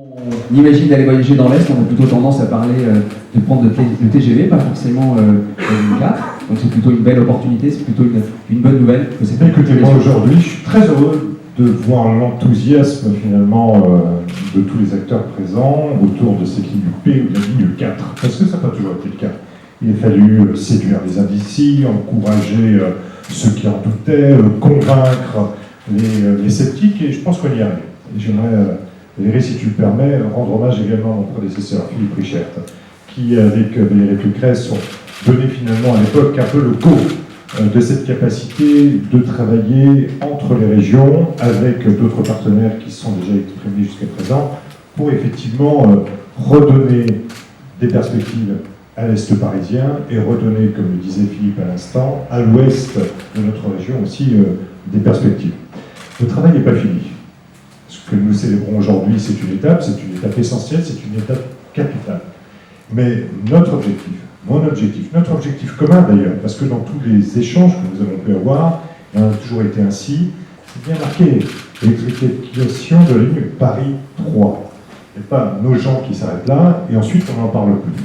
On imagine d'aller voyager dans l'Est, on a plutôt tendance à parler de prendre le TGV, pas forcément une 4. Donc c'est plutôt une belle opportunité, c'est plutôt une bonne nouvelle. Que c'est Écoutez, moi aujourd'hui, je suis très heureux de voir l'enthousiasme finalement de tous les acteurs présents autour de cette ligne P ou de la ligne 4. Parce que ça n'a pas toujours été le cas. Il a fallu séduire les indécis, encourager ceux qui en doutaient, convaincre les sceptiques, et je pense qu'on y arrive. Et j'aimerais, Valérie, si tu le permets, rendre hommage également à mon prédécesseur, Philippe Richert, qui, avec Valérie Pécresse, ont donné finalement à l'époque un peu le go de cette capacité de travailler entre les régions, avec d'autres partenaires qui se sont déjà exprimés jusqu'à présent, pour effectivement redonner des perspectives à l'Est parisien et redonner, comme le disait Philippe à l'instant, à l'Ouest de notre région aussi des perspectives. Le travail n'est pas fini. Ce que nous célébrons aujourd'hui, c'est une étape essentielle, c'est une étape capitale. Mais notre objectif, mon objectif, notre objectif commun d'ailleurs, parce que dans tous les échanges que nous avons pu avoir, il a toujours été ainsi, c'est bien marqué, l'électrification de la ligne Paris 3. Et pas nos gens qui s'arrêtent là, et ensuite on n'en parle plus.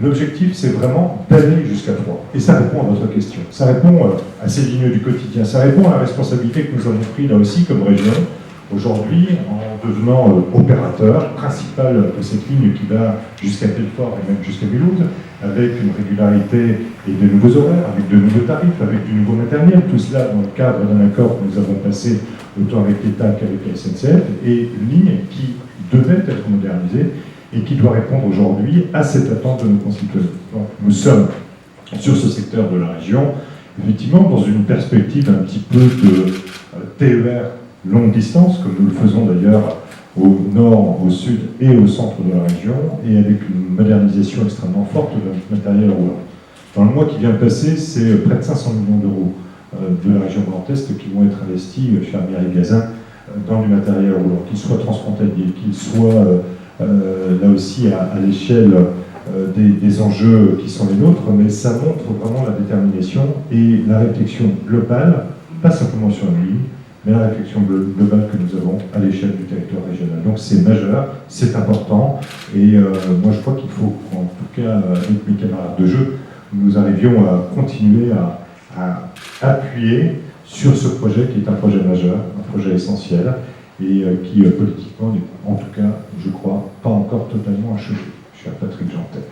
L'objectif, c'est vraiment d'aller jusqu'à 3. Et ça répond à votre question. Ça répond à ces lignes du quotidien. Ça répond à la responsabilité que nous avons prise là aussi comme région, aujourd'hui, en devenant opérateur principal de cette ligne qui va jusqu'à Belfort et même jusqu'à Mulhouse, avec une régularité et de nouveaux horaires, avec de nouveaux tarifs, avec du nouveau matériel. Tout cela dans le cadre d'un accord que nous avons passé autant avec l'État qu'avec la SNCF, et une ligne qui devait être modernisée et qui doit répondre aujourd'hui à cette attente de nos concitoyens. Donc, nous sommes sur ce secteur de la région, effectivement, dans une perspective un petit peu de TER longue distance, comme nous le faisons d'ailleurs au nord, au sud et au centre de la région, et avec une modernisation extrêmement forte de notre matériel roulant. Dans le mois qui vient de passer, c'est près de 500 millions d'euros de la région Grand Est qui vont être investis chez Mireille Gazin dans du matériel roulant, qu'il soit transfrontalier, qu'il soit là aussi à l'échelle des enjeux qui sont les nôtres, mais ça montre vraiment la détermination et la réflexion globale, pas simplement sur une ligne, mais la réflexion globale que nous avons à l'échelle du territoire régional. Donc c'est majeur, c'est important, et moi je crois qu'il faut, en tout cas avec mes camarades de jeu, nous arrivions à continuer à appuyer sur ce projet qui est un projet majeur, un projet essentiel, et qui politiquement n'est, en tout cas, je crois, pas encore totalement achevé. Cher Patrick Jeantet.